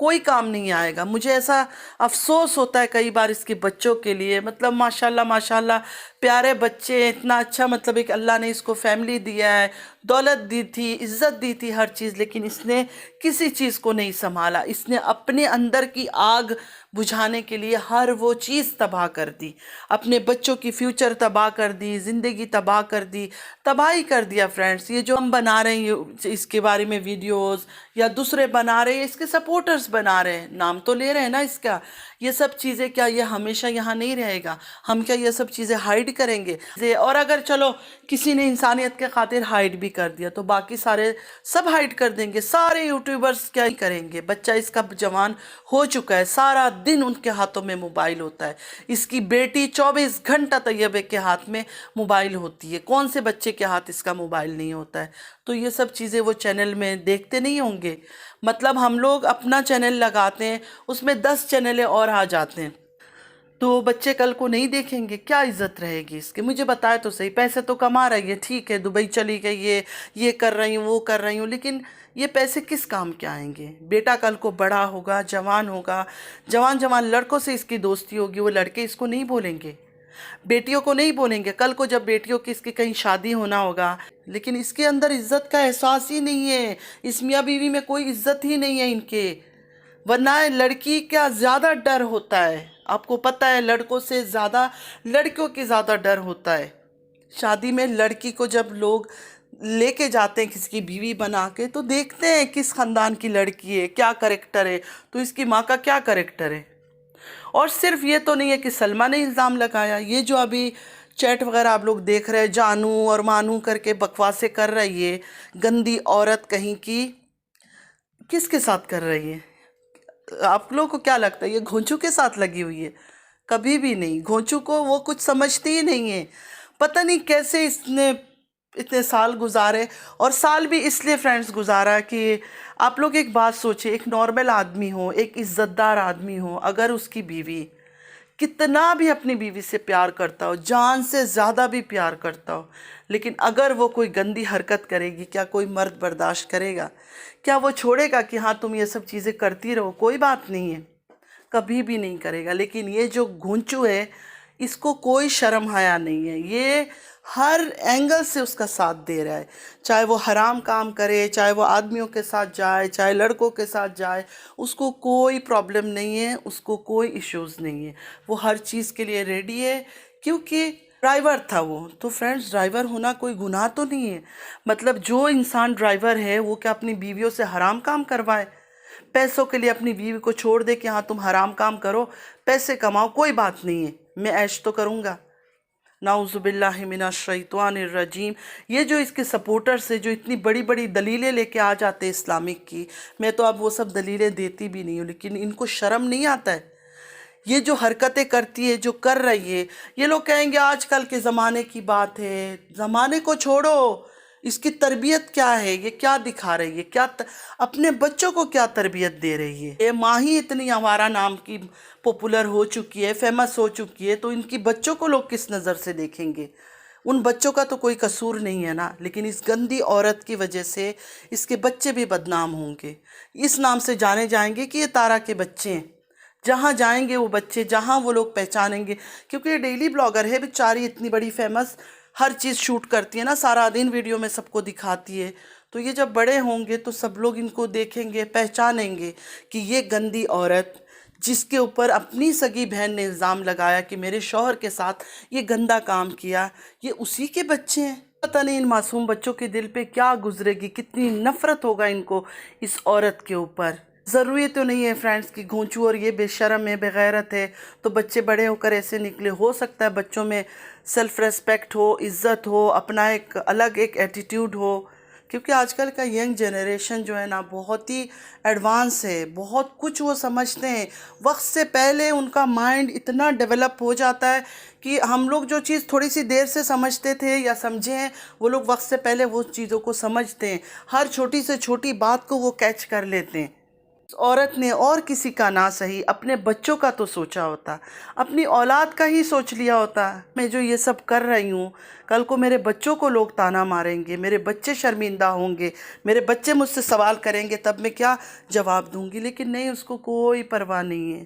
کوئی کام نہیں آئے گا. مجھے ایسا افسوس ہوتا ہے کئی بار اس کے بچوں کے لیے. مطلب ماشاءاللہ پیارے بچے، اتنا اچھا مطلب ایک اللہ نے اس کو فیملی دیا ہے، دولت دی تھی، عزت دی تھی، ہر چیز، لیکن اس نے کسی چیز کو نہیں سنبھالا. اس نے اپنے اندر کی آگ بجھانے کے لیے ہر وہ چیز تباہ کر دی، اپنے بچوں کی فیوچر تباہ کر دی، زندگی تباہ کر دی، تباہی کر دیا. فرینڈز، یہ جو ہم بنا رہے ہیں اس کے بارے میں ویڈیوز، یا دوسرے بنا رہے ہیں، اس کے سپورٹرز بنا رہے ہیں، نام تو لے رہے ہیں نا اس کا. یہ سب چیزیں کیا یہ ہمیشہ یہاں نہیں رہے گا؟ ہم کیا یہ سب چیزیں ہائیڈ کریں گے؟ اور اگر چلو کسی نے انسانیت کے خاطر ہائیڈ بھی کر دیا تو باقی سارے سب ہائیڈ کر دیں گے. سارے یوٹیوبرز کیا ہی کریں گے؟ بچہ اس کا جوان ہو چکا ہے، سارا دن ان کے ہاتھوں میں موبائل ہوتا ہے. اس کی بیٹی 24 گھنٹہ طیبے کے ہاتھ میں موبائل ہوتی ہے. کون سے بچے کے ہاتھ اس کا موبائل نہیں ہوتا ہے؟ تو یہ سب چیزیں وہ چینل میں دیکھتے نہیں ہوں گے. مطلب ہم لوگ اپنا چینل لگاتے ہیں، اس میں 10 چینلیں اور آ جاتے ہیں، تو بچے کل کو نہیں دیکھیں گے. کیا عزت رہے گی اس کی؟ مجھے بتائے تو صحیح. پیسے تو کما رہی ہے، ٹھیک ہے، دبئی چلی گئی ہے، یہ کر رہی ہوں، وہ کر رہی ہوں، لیکن یہ پیسے کس کام کے آئیں گے؟ بیٹا کل کو بڑا ہوگا، جوان ہوگا، جوان لڑکوں سے اس کی دوستی ہوگی، وہ لڑکے اس کو نہیں بولیں گے، بیٹیوں کو نہیں بولیں گے. کل کو جب بیٹیوں کی اس کی کہیں شادی ہونا ہوگا، لیکن اس کے اندر عزت کا احساس ہی نہیں ہے. اس میاں بیوی میں کوئی عزت ہی نہیں ہے ان کے. ورنہ لڑکی کا زیادہ ڈر ہوتا ہے، آپ کو پتہ ہے، لڑکوں سے زیادہ لڑکیوں کی زیادہ ڈر ہوتا ہے. شادی میں لڑکی کو جب لوگ لے کے جاتے ہیں کسی کی بیوی بنا کے، تو دیکھتے ہیں کس خاندان کی لڑکی ہے، کیا کریکٹر ہے، تو اس کی ماں کا کیا کریکٹر ہے. اور صرف یہ تو نہیں ہے کہ سلمہ نے الزام لگایا. یہ جو ابھی چیٹ وغیرہ آپ لوگ دیکھ رہے ہیں، جانو اور مانو کر کے بکواسیں کر رہی ہے، گندی عورت کہیں کی، کس کے ساتھ کر رہی ہے؟ آپ لوگوں کو کیا لگتا ہے یہ گھونچو کے ساتھ لگی ہوئی ہے؟ کبھی بھی نہیں. گھونچو کو وہ کچھ سمجھتی ہی نہیں ہے. پتہ نہیں کیسے اس نے اتنے سال گزارے. اور سال بھی اس لیے فرینڈز گزارا کہ آپ لوگ ایک بات سوچیں، ایک نارمل آدمی ہو، ایک عزت دار آدمی ہو، اگر اس کی بیوی کتنا بھی اپنی بیوی سے پیار کرتا ہو، جان سے زیادہ بھی پیار کرتا ہو، لیکن اگر وہ کوئی گندی حرکت کرے گی، کیا کوئی مرد برداشت کرے گا؟ کیا وہ چھوڑے گا کہ ہاں تم یہ سب چیزیں کرتی رہو، کوئی بات نہیں ہے؟ کبھی بھی نہیں کرے گا. لیکن یہ جو گھونچو ہے، اس کو کوئی شرم حیا نہیں ہے. یہ ہر اینگل سے اس کا ساتھ دے رہا ہے، چاہے وہ حرام کام کرے، چاہے وہ آدمیوں کے ساتھ جائے، چاہے لڑکوں کے ساتھ جائے، اس کو کوئی پرابلم نہیں ہے، اس کو کوئی ایشوز نہیں ہے. وہ ہر چیز کے لیے ریڈی ہے، کیونکہ ڈرائیور تھا وہ. تو فرینڈز، ڈرائیور ہونا کوئی گناہ تو نہیں ہے. مطلب جو انسان ڈرائیور ہے وہ کیا اپنی بیویوں سے حرام کام کروائے؟ پیسوں کے لیے اپنی بیوی کو چھوڑ دے کہ ہاں تم حرام کام کرو، پیسے کماؤ، کوئی بات نہیں ہے، میں عیش تو کروں گا. نعوذ باللہ من الشیطان الرجیم. یہ جو اس کے سپورٹر سے جو اتنی بڑی بڑی دلیلیں لے کے آ جاتے اسلامک کی، میں تو اب وہ سب دلیلیں دیتی بھی نہیں ہوں، لیکن ان کو شرم نہیں آتا ہے. یہ جو حرکتیں کرتی ہے، جو کر رہی ہے، یہ لوگ کہیں گے آج کل کے زمانے کی بات ہے. زمانے کو چھوڑو، اس کی تربیت کیا ہے؟ یہ کیا دکھا رہی ہے؟ کیا اپنے بچوں کو کیا تربیت دے رہی ہے؟ یہ ماں ہی اتنی آوارہ نام کی پاپولر ہو چکی ہے، فیمس ہو چکی ہے، تو ان کی بچوں کو لوگ کس نظر سے دیکھیں گے؟ ان بچوں کا تو کوئی قصور نہیں ہے نا. لیکن اس گندی عورت کی وجہ سے اس کے بچے بھی بدنام ہوں گے. اس نام سے جانے جائیں گے کہ یہ تارا کے بچے ہیں. جہاں جائیں گے وہ بچے، جہاں وہ لوگ پہچانیں گے، کیونکہ یہ ڈیلی بلاگر ہے بیچاری، اتنی بڑی فیمس، ہر چیز شوٹ کرتی ہے نا، سارا دن ویڈیو میں سب کو دکھاتی ہے. تو یہ جب بڑے ہوں گے تو سب لوگ ان کو دیکھیں گے، پہچانیں گے کہ یہ گندی عورت جس کے اوپر اپنی سگی بہن نے الزام لگایا کہ میرے شوہر کے ساتھ یہ گندا کام کیا، یہ اسی کے بچے ہیں. پتہ نہیں ان معصوم بچوں کے دل پہ کیا گزرے گی، کتنی نفرت ہوگا ان کو اس عورت کے اوپر. ضروری تو نہیں ہے فرینڈز کہ گھونچو اور یہ بے شرم ہے، بے غیرت ہے تو بچے بڑے ہو کر ایسے نکلے. ہو سکتا ہے بچوں میں سیلف ریسپیکٹ ہو، عزت ہو، اپنا ایک الگ ایک ایٹیٹیوڈ ہو، کیونکہ آج کل کا ینگ جنریشن جو ہے نا بہت ہی ایڈوانس ہے، بہت کچھ وہ سمجھتے ہیں. وقت سے پہلے ان کا مائنڈ اتنا ڈیولپ ہو جاتا ہے کہ ہم لوگ جو چیز تھوڑی سی دیر سے سمجھتے تھے یا سمجھے ہیں، وہ لوگ وقت سے پہلے وہ چیزوں کو سمجھتے ہیں. ہر چھوٹی سے چھوٹی بات کو وہ کیچ کر لیتے ہیں. اس عورت نے اور کسی کا نہ صحیح اپنے بچوں کا تو سوچا ہوتا، اپنی اولاد کا ہی سوچ لیا ہوتا۔ میں جو یہ سب کر رہی ہوں، کل کو میرے بچوں کو لوگ طعنہ ماریں گے، میرے بچے شرمندہ ہوں گے، میرے بچے مجھ سے سوال کریں گے، تب میں کیا جواب دوں گی؟ لیکن نہیں، اس کو کوئی پرواہ نہیں ہے۔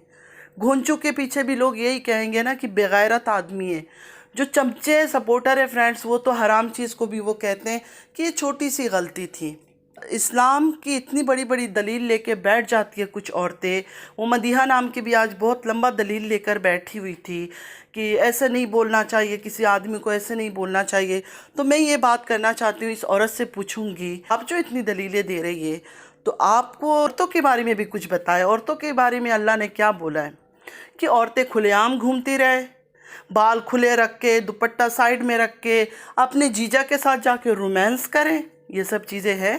گھونچو کے پیچھے بھی لوگ یہی کہیں گے نا کہ بے غیرت آدمی ہے۔ جو چمچے سپورٹر ہے فرینڈز، وہ تو حرام چیز کو بھی وہ کہتے ہیں کہ یہ چھوٹی سی غلطی تھی۔ اسلام کی اتنی بڑی بڑی دلیل لے کے بیٹھ جاتی ہے کچھ عورتیں۔ وہ مدیحہ نام کی بھی آج بہت لمبا دلیل لے کر بیٹھی ہوئی تھی کہ ایسے نہیں بولنا چاہیے، کسی آدمی کو ایسے نہیں بولنا چاہیے۔ تو میں یہ بات کرنا چاہتی ہوں، اس عورت سے پوچھوں گی، آپ جو اتنی دلیلیں دے رہی ہے، تو آپ کو عورتوں کے بارے میں بھی کچھ بتائے۔ عورتوں کے بارے میں اللہ نے کیا بولا ہے کہ عورتیں کھلے عام گھومتی رہے، بال کھلے رکھ کے، دوپٹہ سائیڈ میں رکھ کے، اپنے جیجا کے ساتھ جا کے رومانس کریں؟ یہ سب چیزیں ہیں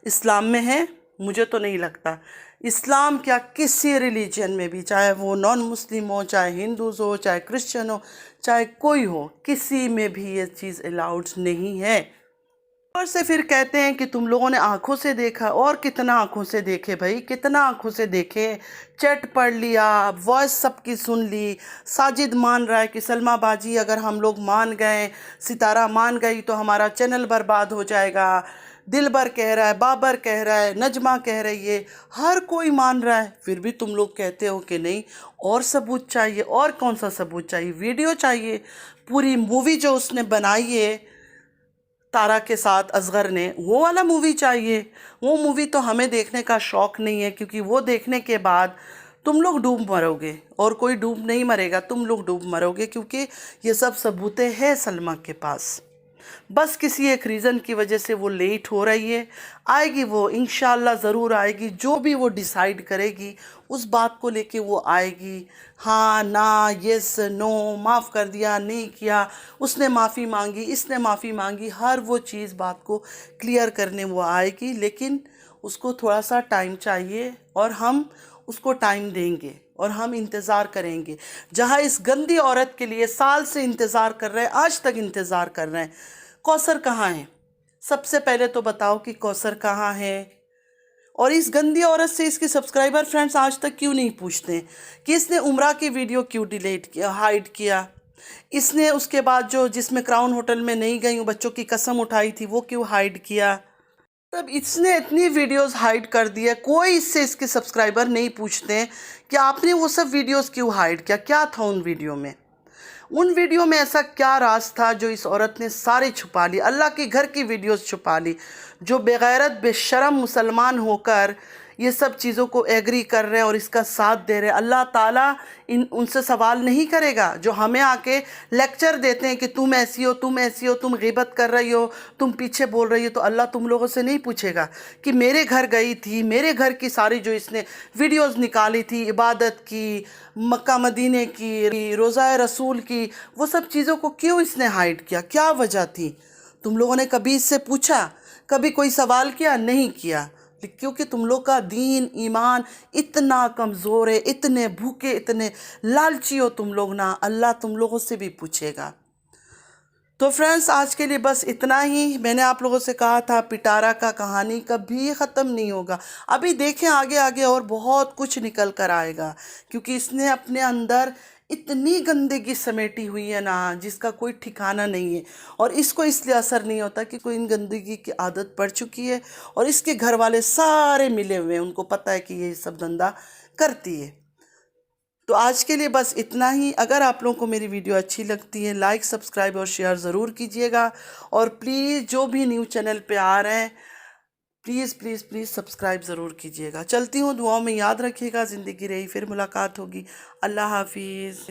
اسلام میں ہے؟ مجھے تو نہیں لگتا۔ اسلام کیا، کسی ریلیجن میں بھی، چاہے وہ نان مسلم ہو، چاہے ہندوز ہو، چاہے کرسچن ہو، چاہے کوئی ہو، کسی میں بھی یہ چیز الاؤڈ نہیں ہے۔ اور سے پھر کہتے ہیں کہ تم لوگوں نے آنکھوں سے دیکھا، اور کتنا آنکھوں سے دیکھے بھائی، کتنا آنکھوں سے دیکھے؟ چیٹ پڑھ لیا، وائس سب کی سن لی۔ ساجد مان رہا ہے کہ سلمہ باجی اگر ہم لوگ مان گئے، ستارہ مان گئی تو ہمارا چینل برباد ہو جائے گا۔ دلبر کہہ رہا ہے، بابر کہہ رہا ہے، نجمہ کہہ رہی ہے، ہر کوئی مان رہا ہے، پھر بھی تم لوگ کہتے ہو کہ نہیں اور ثبوت چاہیے۔ اور کون سا ثبوت چاہیے؟ ویڈیو چاہیے، پوری مووی جو اس نے بنائی ہے تارا کے ساتھ اصغر نے، وہ والا مووی چاہیے۔ وہ مووی تو ہمیں دیکھنے کا شوق نہیں ہے، کیونکہ وہ دیکھنے کے بعد تم لوگ ڈوب مرو گے، اور کوئی ڈوب نہیں مرے گا، تم لوگ ڈوب مرو گے، کیونکہ یہ سب ثبوتیں ہیں سلمہ کے پاس۔ بس کسی ایک ریزن کی وجہ سے وہ لیٹ ہو رہی ہے، آئے گی وہ، انشاءاللہ ضرور آئے گی۔ جو بھی وہ ڈیسائیڈ کرے گی اس بات کو لے کے وہ آئے گی۔ ہاں، نا، یس، نو، معاف کر دیا، نہیں کیا، اس نے معافی مانگی، اس نے معافی مانگی، ہر وہ چیز بات کو کلیئر کرنے وہ آئے گی، لیکن اس کو تھوڑا سا ٹائم چاہیے، اور ہم اس کو ٹائم دیں گے، اور ہم انتظار کریں گے۔ جہاں اس گندی عورت کے لیے سال سے انتظار کر رہے ہیں، آج تک انتظار کر رہے ہیں۔ کوثر کہاں ہے؟ سب سے پہلے تو بتاؤ کہ کوثر کہاں ہے؟ اور اس گندی عورت سے اس کی سبسکرائبر فرینڈز آج تک کیوں نہیں پوچھتے کہ اس نے عمرہ کی ویڈیو کیوں ڈیلیٹ کیا، ہائیڈ کیا؟ اس نے اس کے بعد جو جس میں کراؤن ہوٹل میں نہیں گئی ہوں، بچوں کی قسم اٹھائی تھی، وہ کیوں ہائیڈ کیا؟ تب اس نے اتنی ویڈیوز ہائیڈ کر دی ہے، کوئی اس سے اس کے سبسکرائبر نہیں پوچھتے ہیں کہ آپ نے وہ سب ویڈیوز کیوں ہائیڈ کیا، کیا تھا ان ویڈیو میں؟ ان ویڈیو میں ایسا کیا راز تھا جو اس عورت نے سارے چھپا لی؟ اللہ کے گھر کی ویڈیوز چھپا لی، جو بے غیرت بے شرم مسلمان ہو کر یہ سب چیزوں کو ایگری کر رہے ہیں اور اس کا ساتھ دے رہے ہیں۔ اللہ تعالیٰ ان سے سوال نہیں کرے گا، جو ہمیں آ کے لیکچر دیتے ہیں کہ تم ایسی ہو، تم ایسی ہو، تم غیبت کر رہی ہو، تم پیچھے بول رہی ہو، تو اللہ تم لوگوں سے نہیں پوچھے گا کہ میرے گھر گئی تھی، میرے گھر کی ساری جو اس نے ویڈیوز نکالی تھی، عبادت کی، مکہ مدینے کی، روضہ رسول کی، وہ سب چیزوں کو کیوں اس نے ہائیڈ کیا؟ کیا وجہ تھی؟ تم لوگوں نے کبھی اس سے پوچھا؟ کبھی کوئی سوال کیا؟ نہیں کیا، کیونکہ تم لوگ کا دین ایمان اتنا کمزور ہے، اتنے بھوکے، اتنے لالچی ہو تم لوگ نا، اللہ تم لوگوں سے بھی پوچھے گا۔ تو فرینڈز، آج کے لیے بس اتنا ہی۔ میں نے آپ لوگوں سے کہا تھا پٹارا کا کہانی کبھی ختم نہیں ہوگا، ابھی دیکھیں آگے آگے اور بہت کچھ نکل کر آئے گا، کیونکہ اس نے اپنے اندر اتنی گندگی سمیٹی ہوئی ہے نا جس کا کوئی ٹھکانہ نہیں ہے، اور اس کو اس لیے اثر نہیں ہوتا کہ کوئی ان گندگی کی عادت پڑ چکی ہے، اور اس کے گھر والے سارے ملے ہوئے ہیں، ان کو پتہ ہے کہ یہ سب دھندا کرتی ہے۔ تو آج کے لیے بس اتنا ہی۔ اگر آپ لوگوں کو میری ویڈیو اچھی لگتی ہے، لائک، سبسکرائب اور شیئر ضرور کیجئے گا، اور پلیز جو بھی نیو چینل پہ آ رہے ہیں، پلیز پلیز پلیز سبسکرائب ضرور کیجئے گا۔ چلتی ہوں، دعاؤں میں یاد رکھیے گا، زندگی رہی پھر ملاقات ہوگی۔ اللہ حافظ۔